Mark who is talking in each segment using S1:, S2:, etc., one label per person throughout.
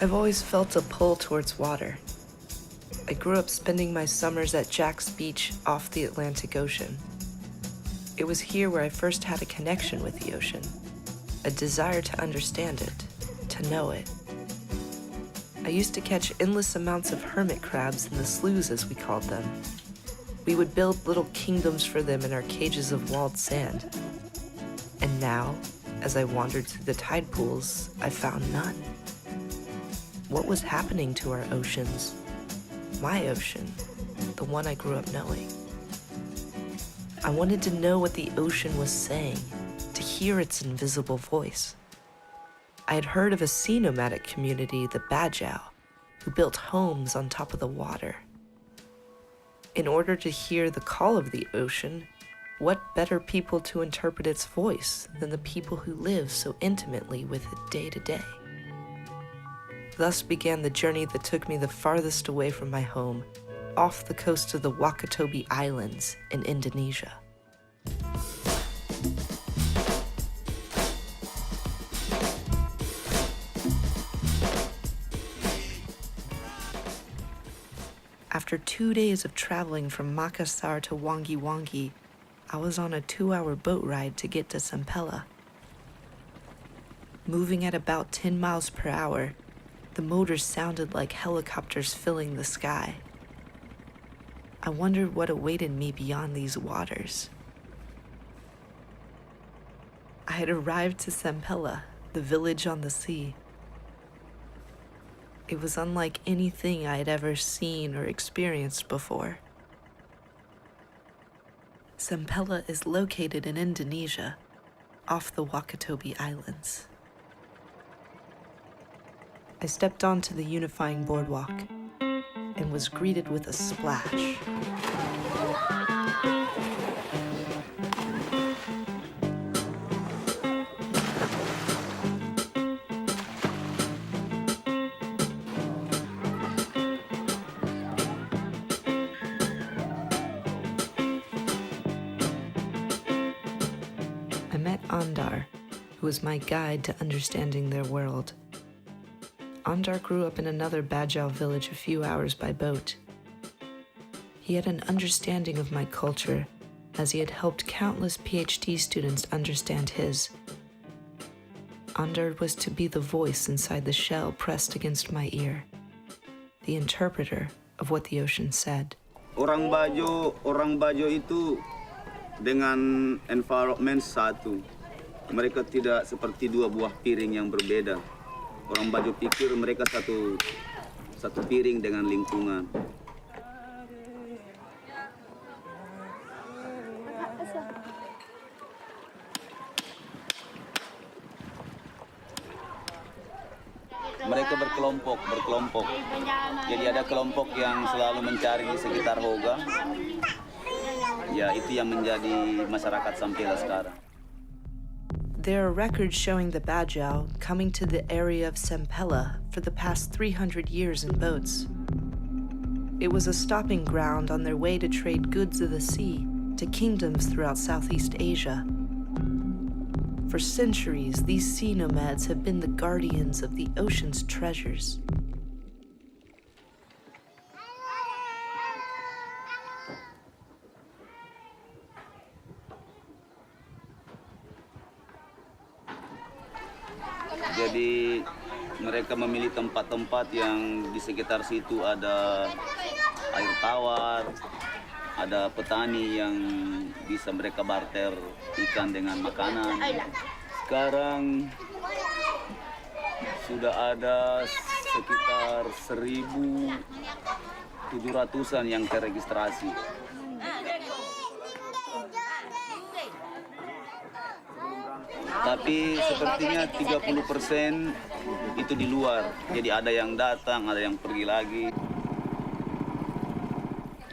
S1: I've always felt a pull towards water. I grew up spending my summers at Jack's Beach off the Atlantic Ocean. It was here where I first had a connection with the ocean, a desire to understand it, to know it. I used to catch endless amounts of hermit crabs in the sloughs, as we called them. We would build little kingdoms for them in our cages of walled sand. And now, as I wandered through the tide pools, I found none. What was happening to our oceans? My ocean, the one I grew up knowing. I wanted to know what the ocean was saying, to hear its invisible voice. I had heard of a sea nomadic community, the Bajau, who built homes on top of the water. In order to hear the call of the ocean, what better people to interpret its voice than the people who live so intimately with it day to day? Thus began the journey that took me the farthest away from my home, off the coast of the Wakatobi Islands in Indonesia. After 2 days of traveling from Makassar to Wangi-Wangi, I was on a 2-hour boat ride to get to Sempela. Moving at about 10 miles per hour, the motors sounded like helicopters filling the sky. I wondered what awaited me beyond these waters. I had arrived to Sempela, the village on the sea. It was unlike anything I had ever seen or experienced before. Sempela is located in Indonesia, off the Wakatobi Islands. I stepped onto the unifying boardwalk and was greeted with a splash. I met Andar, who was my guide to understanding their world. Andar grew up in another Bajau village a few hours by boat. He had an understanding of my culture, as he had helped countless PhD students understand his. Andar was to be the voice inside the shell pressed against my ear, the interpreter of what the ocean said.
S2: Orang Bajau itu dengan environment satu. Mereka tidak seperti dua buah piring yang berbeda. Orang Bajau pikir mereka satu piring dengan lingkungan. Mereka berkelompok. Jadi ada kelompok yang selalu mencari di sekitar Hoga. Ya, itu yang menjadi masyarakat Sempela sekarang.
S1: There are records showing the Bajau coming to the area of Sempela for the past 300 years in boats. It was a stopping ground on their way to trade goods of the sea to kingdoms throughout Southeast Asia. For centuries, these sea nomads have been the guardians of the ocean's treasures.
S2: Jadi mereka memilih tempat-tempat yang di sekitar situ ada air tawar, ada petani yang bisa mereka barter ikan dengan makanan. Sekarang sudah ada sekitar 1.700-an yang terregistrasi. Tapi sepertinya 30% itu di luar. Jadi ada yang datang, ada yang pergi lagi.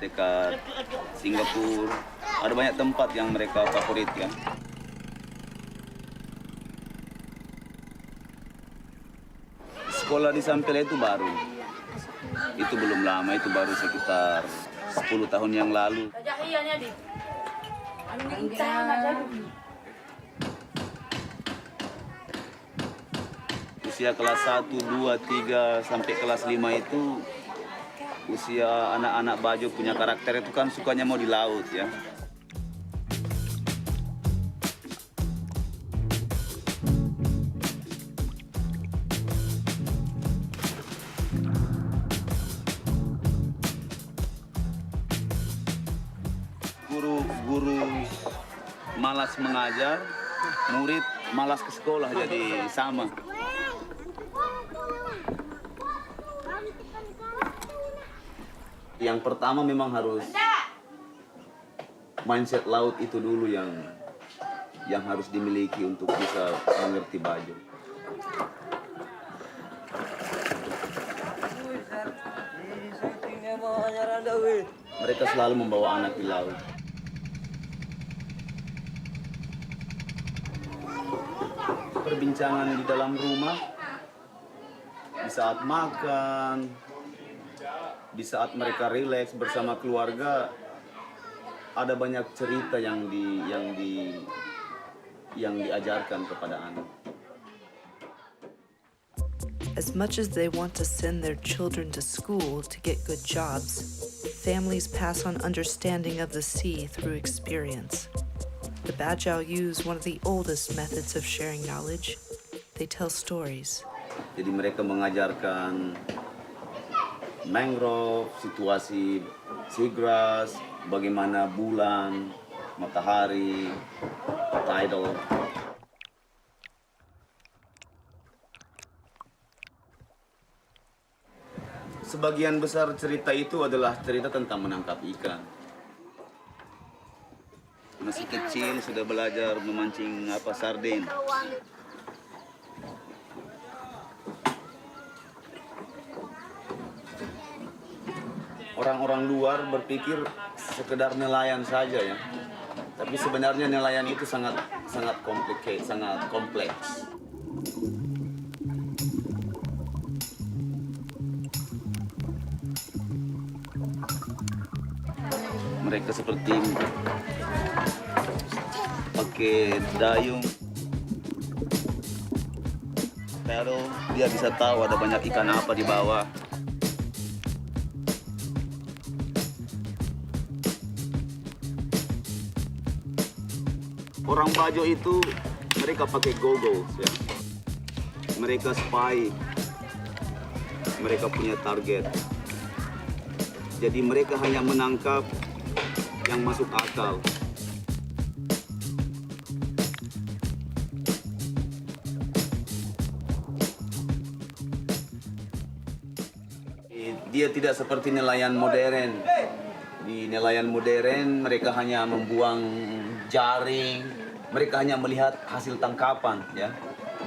S2: Dekat Singapura, ada banyak tempat yang mereka favoritkan. Sekolah di Sempela itu baru. Itu belum lama, itu baru sekitar 10 tahun yang lalu. usia kelas 1, 2, 3 sampai kelas 5 itu usia anak-anak Bajau punya karakter itu kan sukanya mau di laut ya. Guru malas mengajar, murid malas ke sekolah, jadi sama. Yang pertama memang harus mindset laut itu dulu yang harus dimiliki untuk bisa mengerti Bajau. Mereka selalu membawa anak di laut. Perbincangan di dalam rumah, di saat makan, di saat mereka rileks bersama keluarga, ada banyak cerita yang diajarkan kepada anak.
S1: As much as they want to send their children to school to get good jobs, families pass on understanding of the sea through experience. The Bajau use one of the oldest methods of sharing knowledge. They tell stories.
S2: Jadi mereka mengajarkan mangrove, situasi seagrass, bagaimana bulan, matahari, tidal. Sebagian besar cerita itu adalah cerita tentang menangkap ikan. Masih kecil sudah belajar memancing sarden. Orang-orang luar berpikir sekedar nelayan saja ya. Tapi sebenarnya nelayan itu sangat kompleks. Mereka seperti pakai dayung, paddle, dia bisa tahu ada banyak ikan apa di bawah. Orang Bajau itu mereka pakai goggles ya. Mereka spy. Mereka punya target. Jadi mereka hanya menangkap yang masuk akal. Dia tidak seperti nelayan modern. Di nelayan modern mereka hanya membuang jaring, mereka hanya melihat hasil tangkapan ya.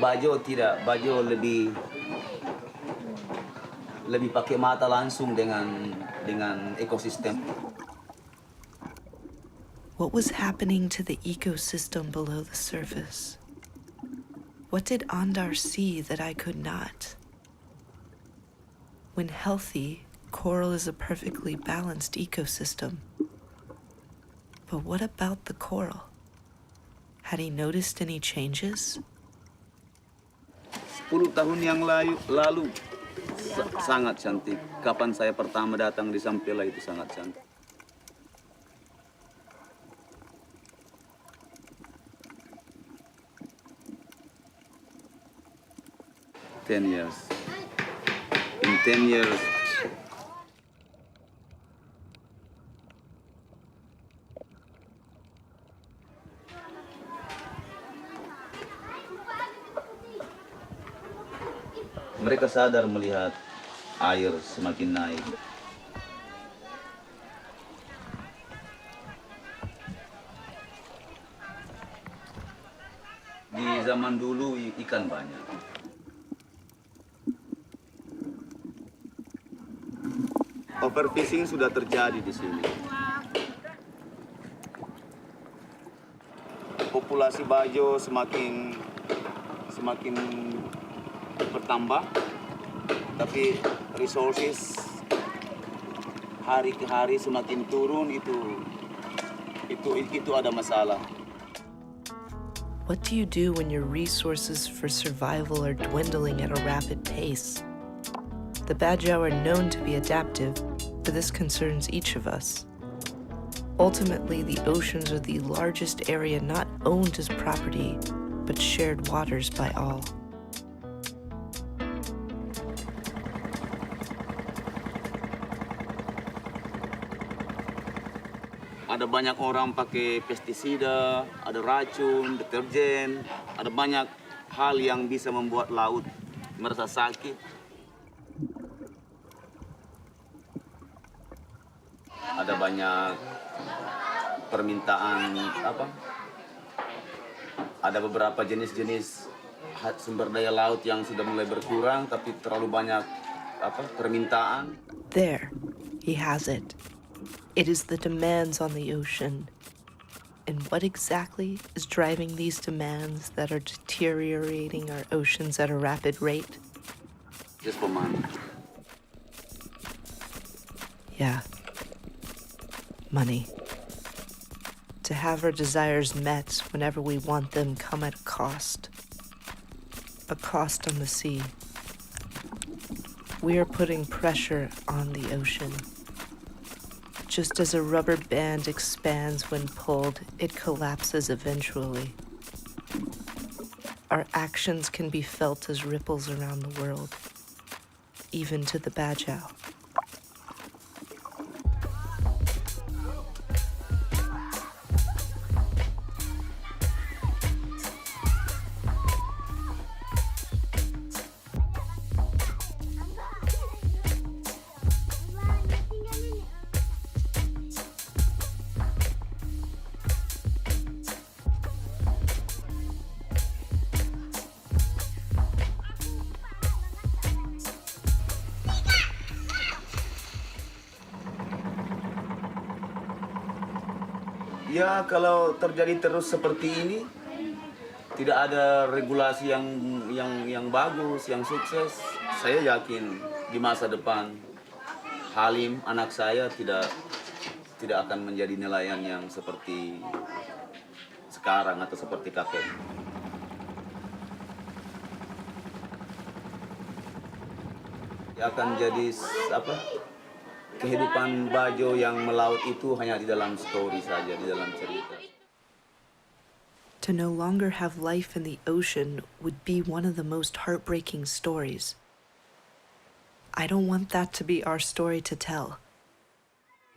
S2: Bajau tidak, Bajau lebih pakai mata langsung dengan ekosistem.
S1: What was happening to the ecosystem below the surface? What did Andar see that I could not? When healthy, coral is a perfectly balanced ecosystem. But what about the coral? Had he noticed any changes?
S2: 10 tahun yang lalu sangat cantik. Kapan saya pertama datang di Sampela itu sangat cantik. 10 years. In 10 years, mereka sadar melihat air semakin naik. Di zaman dulu ikan banyak. Overfishing sudah terjadi di sini. Populasi Bajau semakin bertambah, tapi resources hari ke hari semakin turun, itu ada masalah.
S1: What do you do when your resources for survival are dwindling at a rapid pace? The Bajau are known to be adaptive, but this concerns each of us. Ultimately, the oceans are the largest area not owned as property, but shared waters by all.
S2: Ada banyak orang pakai pestisida, ada racun, deterjen, ada banyak hal yang bisa membuat laut merasa sakit. Ada banyak permintaan ada beberapa jenis-jenis sumber daya laut yang sudah mulai berkurang, tapi terlalu banyak permintaan.
S1: There, he has it. It is the demands on the ocean. And what exactly is driving these demands that are deteriorating our oceans at a rapid rate?
S2: Just for money.
S1: Yeah. Money. To have our desires met whenever we want them come at a cost. A cost on the sea. We are putting pressure on the ocean. Just as a rubber band expands when pulled, it collapses eventually. Our actions can be felt as ripples around the world, even to the Bajau.
S2: Ya, kalau terjadi terus seperti ini, tidak ada regulasi yang bagus, yang sukses, saya yakin di masa depan Halim, anak saya, tidak akan menjadi nelayan yang seperti sekarang atau seperti kakek. Dia akan jadi kehidupan Bajau yang melaut itu hanya di dalam story saja, di dalam cerita.
S1: To no longer have life in the ocean would be one of the most heartbreaking stories. I don't want that to be our story to tell.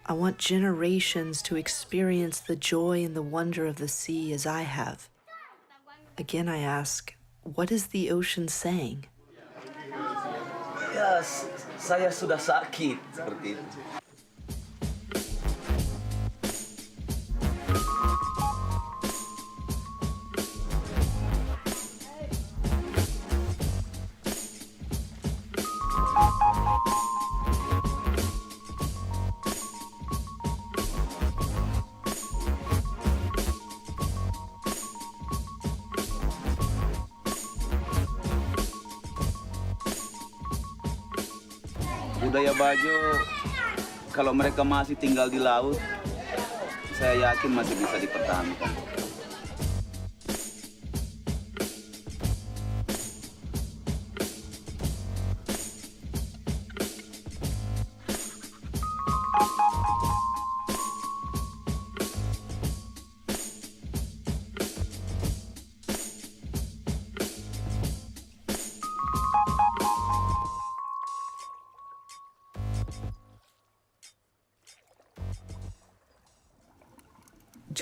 S1: I want generations to experience the joy and the wonder of the sea as I have. Again, I ask, what is the ocean saying?
S2: Ya, saya sudah sakit seperti itu. Budaya Bajau, kalau mereka masih tinggal di laut, saya yakin masih bisa dipertahankan.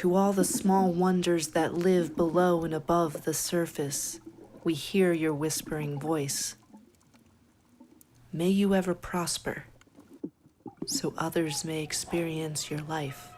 S1: To all the small wonders that live below and above the surface, we hear your whispering voice. May you ever prosper, so others may experience your life.